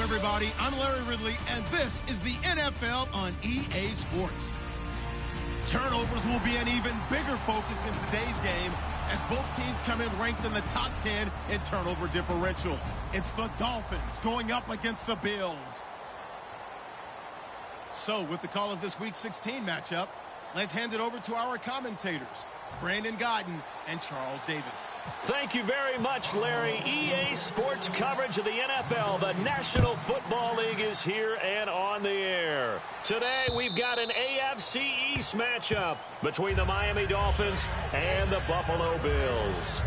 Everybody, I'm Larry Ridley, and this is the NFL on EA Sports. Turnovers will be an even bigger focus in today's game as both teams come in ranked in the top 10 in turnover differential. It's the Dolphins going up against the Bills. So, with the call of this Week 16 matchup, let's hand it over to our commentators, Brandon Godden and Charles Davis. Thank you very much, Larry. EA Sports coverage of the NFL. The National Football League is here and on the air. Today, we've got an AFC East matchup between the Miami Dolphins and the Buffalo Bills.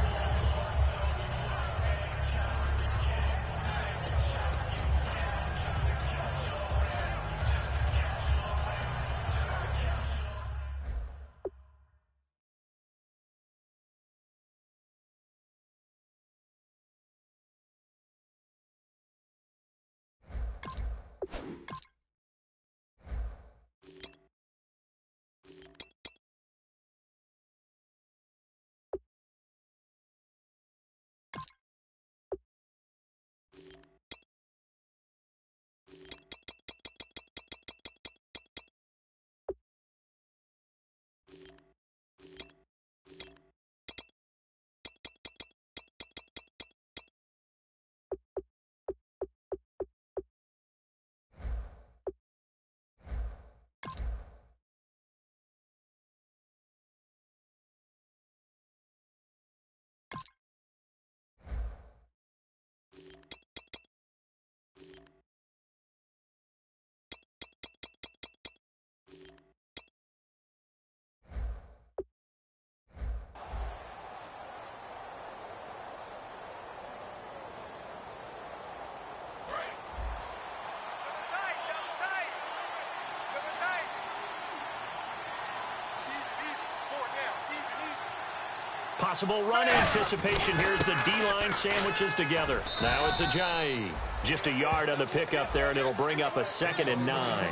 Possible run anticipation. Here's the D-line sandwiches together. Now it's Ajayi. Just a yard on the pickup there, and it'll bring up a 2nd and 9.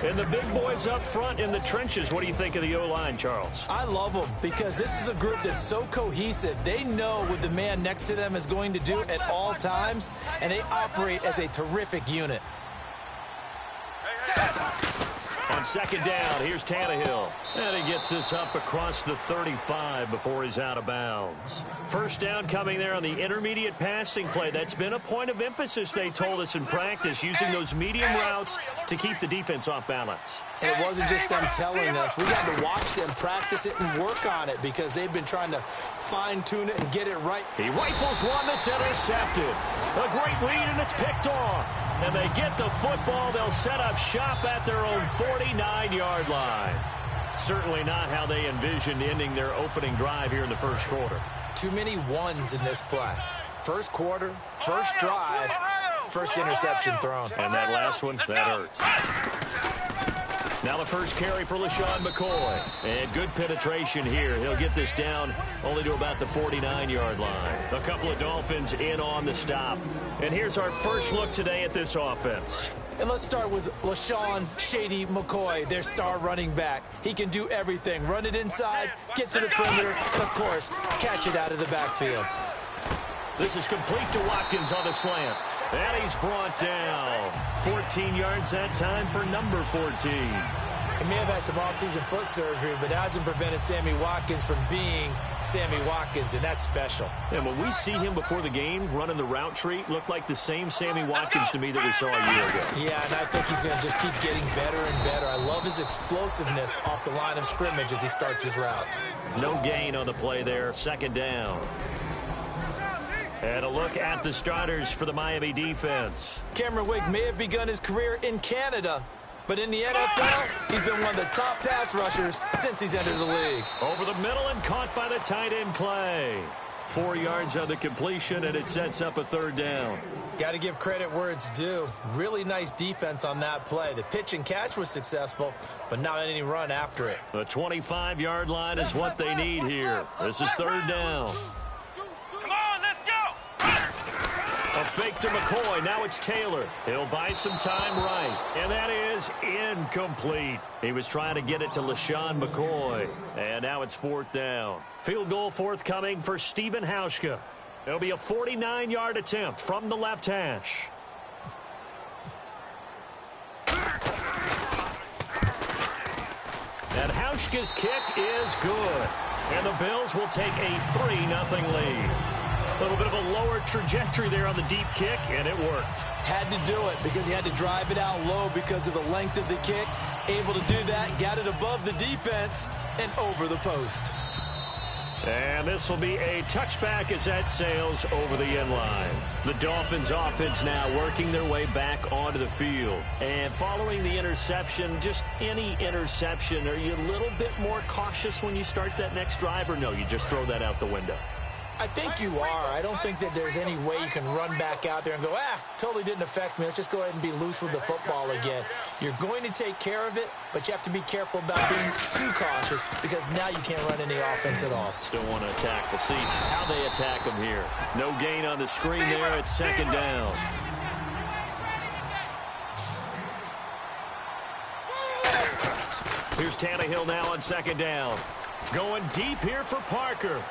And the big boys up front in the trenches. What do you think of the O-line, Charles? I love them because this is a group that's so cohesive. They know what the man next to them is going to do at all times, and they operate as a terrific unit. On 2nd down, here's Tannehill. And he gets this up across the 35 before he's out of bounds. First down coming there on the intermediate passing play. That's been a point of emphasis, they told us in practice, using those medium routes to keep the defense off balance. And it wasn't just them telling us. We got to watch them practice it and work on it because they've been trying to fine-tune it and get it right. He rifles one that's intercepted. A great read, and it's picked off. And they get the football. They'll set up shop at their own 49-yard line. Certainly not how they envisioned ending their opening drive here in the first quarter. Too many ones in this play. First quarter, first drive, first interception thrown. And that last one, that hurts. Now the first carry for LaShawn McCoy. And good penetration here. He'll get this down only to about the 49-yard line. A couple of Dolphins in on the stop. And here's our first look today at this offense. And let's start with LaShawn Shady McCoy, their star running back. He can do everything. Run it inside, get to the perimeter, and, of course, catch it out of the backfield. This is complete to Watkins on the slant. And he's brought down. 14 yards that time for number 14. He may have had some offseason foot surgery, but hasn't prevented Sammy Watkins from being Sammy Watkins, and that's special. And when we see him before the game running the route tree, looked like the same Sammy Watkins to me that we saw a year ago. Yeah, and I think he's going to just keep getting better and better. I love his explosiveness off the line of scrimmage as he starts his routes. No gain on the play there, second down. And a look at the starters for the Miami defense. Cameron Wake may have begun his career in Canada, but in the NFL, he's been one of the top pass rushers since he's entered the league. Over the middle and caught by the tight end Clay. 4 yards on the completion, and it sets up a third down. Got to give credit where it's due. Really nice defense on that play. The pitch and catch was successful, but not any run after it. The 25-yard line is what they need here. This is third down. A fake to McCoy. Now it's Taylor. He'll buy some time right. And that is incomplete. He was trying to get it to LaShawn McCoy. And now it's fourth down. Field goal forthcoming for Stephen Hauschka. It'll be a 49-yard attempt from the left hash. And Hauschka's kick is good. And the Bills will take a 3-0 lead. A little bit of a lower trajectory there on the deep kick, and it worked. Had to do it because he had to drive it out low because of the length of the kick. Able to do that, got it above the defense and over the post. And this will be a touchback as that sails over the end line. The Dolphins offense now working their way back onto the field. And following the interception, just any interception, are you a little bit more cautious when you start that next drive, or no, you just throw that out the window? I think you are. I don't think that there's any way you can run back out there and go, totally didn't affect me. Let's just go ahead and be loose with the football again. You're going to take care of it, but you have to be careful about being too cautious because now you can't run any offense at all. Still want to attack. We'll see how they attack them here. No gain on the screen there. It's second down. Here's Tannehill now on second down. Going deep here for Parker.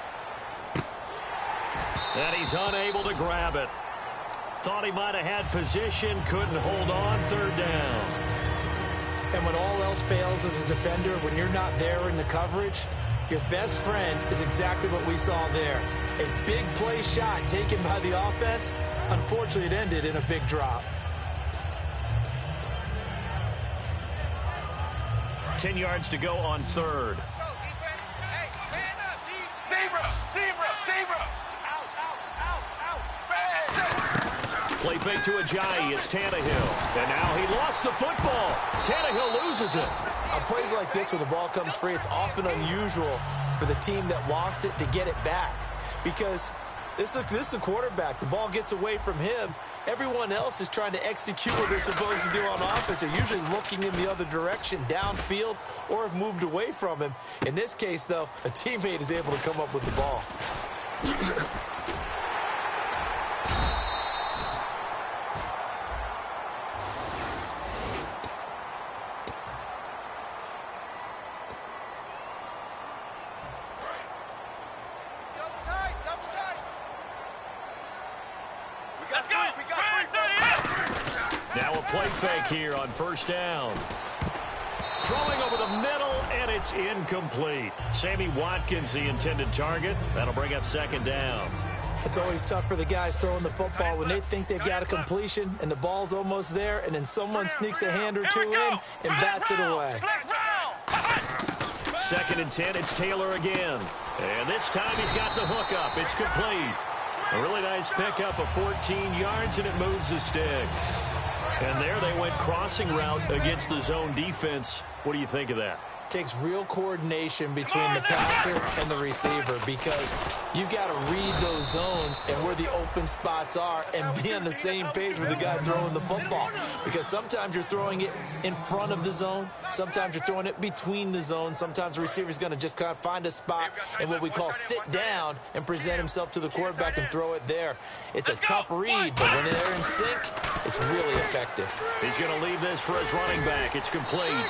And he's unable to grab it. Thought he might have had position, couldn't hold on, third down. And when all else fails as a defender, when you're not there in the coverage, your best friend is exactly what we saw there. A big play shot taken by the offense. Unfortunately, it ended in a big drop. 10 yards to go on third. Play fake to Ajayi. It's Tannehill. And now he lost the football. Tannehill loses it. On plays like this where the ball comes free, it's often unusual for the team that lost it to get it back. Because this is the quarterback. The ball gets away from him. Everyone else is trying to execute what they're supposed to do on offense. They're usually looking in the other direction, downfield, or have moved away from him. In this case, though, a teammate is able to come up with the ball. Now a play fake here on first down. Throwing over the middle, and it's incomplete. Sammy Watkins, the intended target. That'll bring up second down. It's always tough for the guys throwing the football when they think they've got a completion and the ball's almost there, and then someone sneaks a hand or two in and bats it away. Second and 10, it's Taylor again. And this time he's got the hook up. It's complete. A really nice pickup of 14 yards, and it moves the sticks. And there they went crossing route against the zone defense. What do you think of that? Takes real coordination between the passer and the receiver because you've got to read those zones and where the open spots are and be on the same page with the guy throwing the football. Because sometimes you're throwing it in front of the zone. Sometimes you're throwing it between the zones. Sometimes the receiver's going to just kind of find a spot and what we call sit down and present himself to the quarterback and throw it there. It's a tough read, but when they're in sync, it's really effective. He's going to leave this for his running back. It's complete.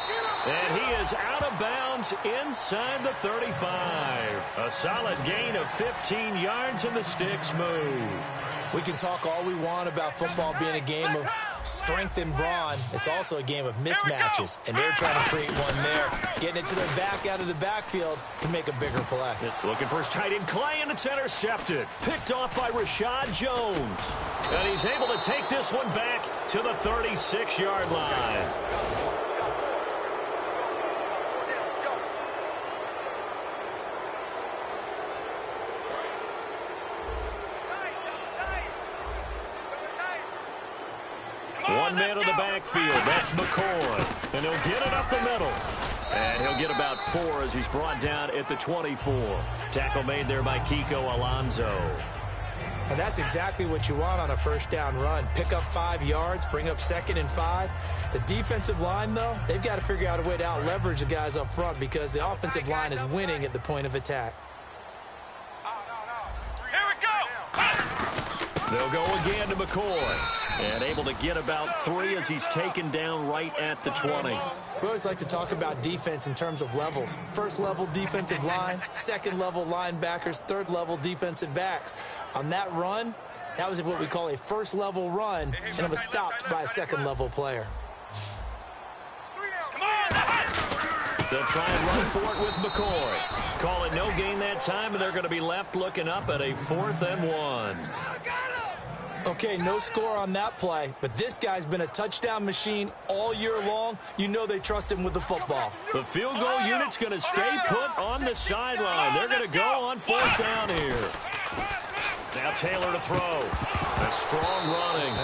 And he is out of bounds inside the 35. A solid gain of 15 yards, and the sticks move. We can talk all we want about football being a game of strength and brawn. It's also a game of mismatches, and they're trying to create one there, getting it to their back out of the backfield to make a bigger play. Looking for his tight end Clay, and it's intercepted. Picked off by Rashad Jones. And he's able to take this one back to the 36-yard line. One man in the backfield. That's McCoy. And he'll get it up the middle. And he'll get about 4 as he's brought down at the 24. Tackle made there by Kiko Alonso. And that's exactly what you want on a first down run. Pick up 5 yards, bring up 2nd and 5. The defensive line, though, they've got to figure out a way to out-leverage the guys up front because the offensive line is winning at the point of attack. Here we go. They'll go again to McCoy. And able to get about 3 as he's taken down right at the 20. We always like to talk about defense in terms of levels. First level defensive line, second level linebackers, third level defensive backs. On that run, that was what we call a first level run, and it was stopped by a second level player. They'll try and run for it with McCoy. Call it no gain that time, and they're going to be left looking up at a 4th and 1. Okay, no score on that play, but this guy's been a touchdown machine all year long. You know they trust him with the football. The field goal unit's going to stay put on the sideline. They're going to go on 4th down here. Now Taylor to throw. That's strong running.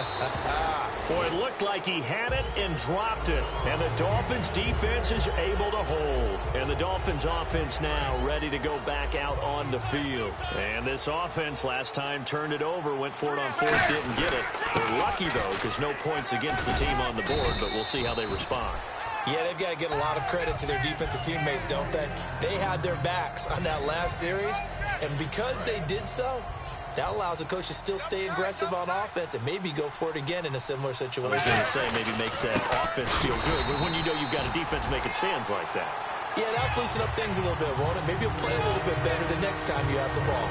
Boy, it looked like he had it and dropped it. And the Dolphins defense is able to hold. And the Dolphins offense now ready to go back out on the field. And this offense last time turned it over, went for it on 4th, didn't get it. They're lucky, though, because no points against the team on the board, but we'll see how they respond. Yeah, they've got to get a lot of credit to their defensive teammates, don't they? They had their backs on that last series, and because they did so, that allows the coach to still stay aggressive on offense and maybe go for it again in a similar situation. I was going to say maybe makes that offense feel good, but when you know you've got a defense making stands like that. Yeah, that'll loosen up things a little bit, won't it? Maybe you'll play a little bit better the next time you have the ball.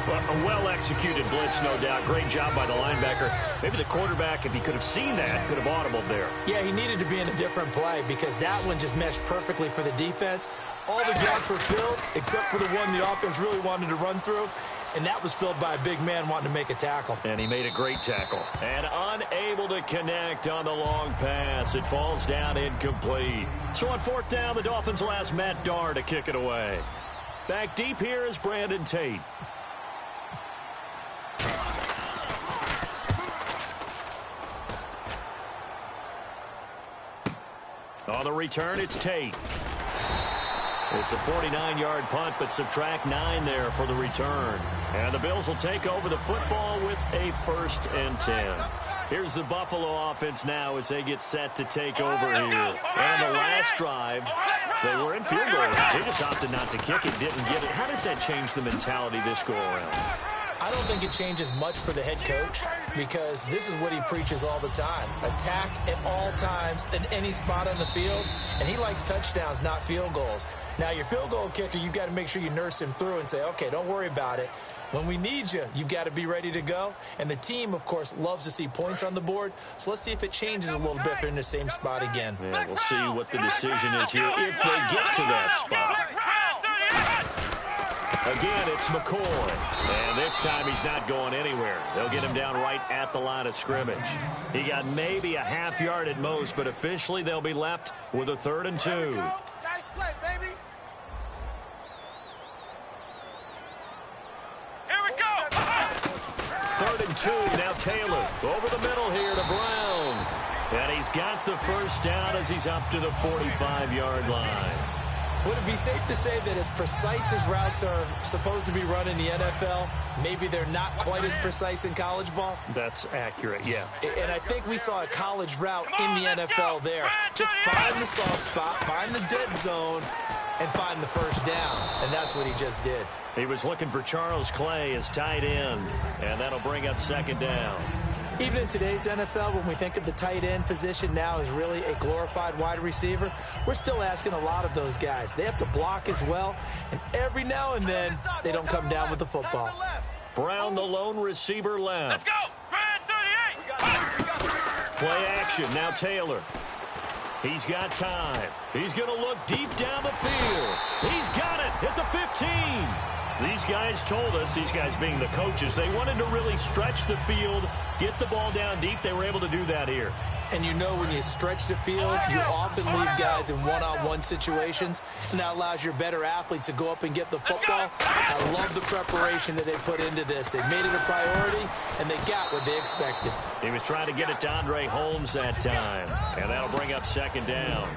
Well, a well-executed blitz, no doubt. Great job by the linebacker. Maybe the quarterback, if he could have seen that, could have audibled there. Yeah, he needed to be in a different play because that one just meshed perfectly for the defense. All the gaps were filled except for the one the offense really wanted to run through. And that was filled by a big man wanting to make a tackle. And he made a great tackle. And unable to connect on the long pass. It falls down incomplete. So on 4th down, the Dolphins will ask Matt Darr to kick it away. Back deep here is Brandon Tate. On the return, it's Tate. It's a 49-yard punt, but subtract 9 there for the return. And the Bills will take over the football with a 1st and 10. Here's the Buffalo offense now as they get set to take over here. And the last drive, they were in field goal range. They just opted not to kick it, didn't get it. How does that change the mentality this go around? I don't think it changes much for the head coach because this is what he preaches all the time. Attack at all times in any spot on the field, and he likes touchdowns, not field goals. Now, your field goal kicker, you've got to make sure you nurse him through and say, okay, don't worry about it. When we need you, you've got to be ready to go. And the team, of course, loves to see points on the board. So let's see if it changes a little bit if they're in the same spot again. Yeah, we'll see what the decision is here if they get to that spot. Again, it's McCoy. And this time he's not going anywhere. They'll get him down right at the line of scrimmage. He got maybe a half yard at most, but officially they'll be left with a 3rd and 2. Nice play, baby. Here we go. 3rd and 2. Now Taylor over the middle here to Brown. And he's got the 1st down as he's up to the 45-yard line. Would it be safe to say that as precise as routes are supposed to be run in the NFL, maybe they're not quite as precise in college ball? That's accurate, yeah. And I think we saw a college route in the NFL there. Just find the soft spot, find the dead zone, and find the 1st down. And that's what he just did. He was looking for Charles Clay as tight end, and that'll bring up 2nd down. Even in today's NFL, when we think of the tight end position now as really a glorified wide receiver, we're still asking a lot of those guys. They have to block as well, and every now and then, they don't come down with the football. Brown, the lone receiver left. Let's go. Brand 38. Play action. Now Taylor. He's got time. He's going to look deep down the field. He's got it at the 15. These guys told us, these guys being the coaches, they wanted to really stretch the field, get the ball down deep. They were able to do that here. And you know when you stretch the field, you often leave guys in one-on-one situations, and that allows your better athletes to go up and get the football. I love the preparation that they put into this. They made it a priority, and they got what they expected. He was trying to get it to Andre Holmes that time, and that'll bring up second down.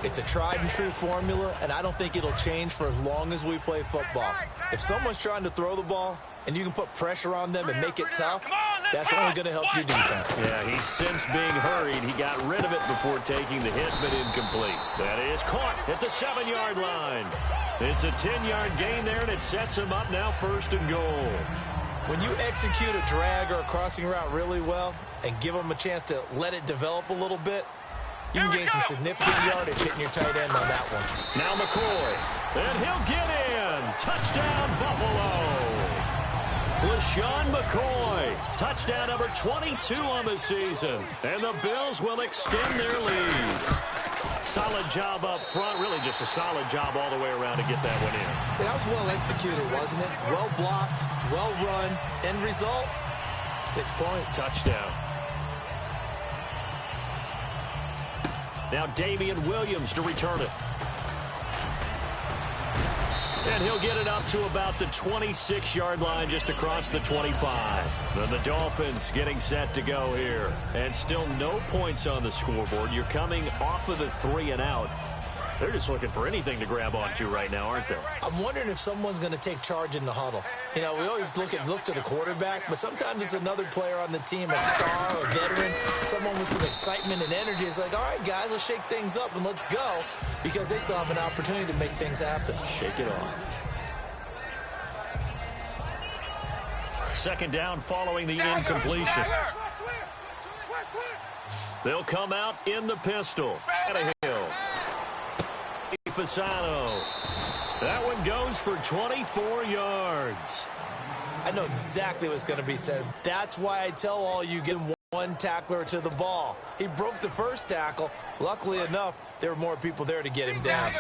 It's a tried-and-true formula, and I don't think it'll change for as long as we play football. If someone's trying to throw the ball, and you can put pressure on them and make it tough, that's only going to help your defense. Yeah, he's since being hurried. He got rid of it before taking the hit, but incomplete. That is caught at the 7-yard line. It's a 10-yard gain there, and it sets him up now 1st and goal. When you execute a drag or a crossing route really well and give them a chance to let it develop a little bit, you can gain some significant yardage hitting your tight end on that one. Now McCoy, and he'll get in. Touchdown, Buffalo. LaShawn McCoy, touchdown number 22 on the season. And the Bills will extend their lead. Solid job up front, really just a solid job all the way around to get that one in. That was well executed, wasn't it? Well blocked, well run. End result, 6 points. Touchdown. Now Damian Williams to return it. And he'll get it up to about the 26-yard line, just across the 25. Then the Dolphins getting set to go here. And still no points on the scoreboard. You're coming off of the 3 and out. They're just looking for anything to grab onto right now, aren't they? I'm wondering if someone's going to take charge in the huddle. You know, we always look to the quarterback, but sometimes it's another player on the team, a star, a veteran, someone with some excitement and energy. It's like, all right, guys, let's shake things up and let's go, because they still have an opportunity to make things happen. Shake it off. Second down following the incompletion. They'll come out in the pistol. Hill. Fasano. That one goes for 24 yards. I know exactly what's going to be said. That's why I tell all you, get one tackler to the ball. He broke the first tackle. Luckily enough, there were more people there to get him down.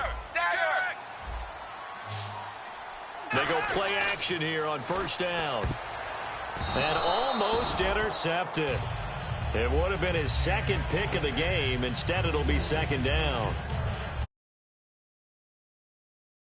They go play action here on 1st down. And almost intercepted. It would have been his 2nd pick of the game. Instead, it'll be 2nd down.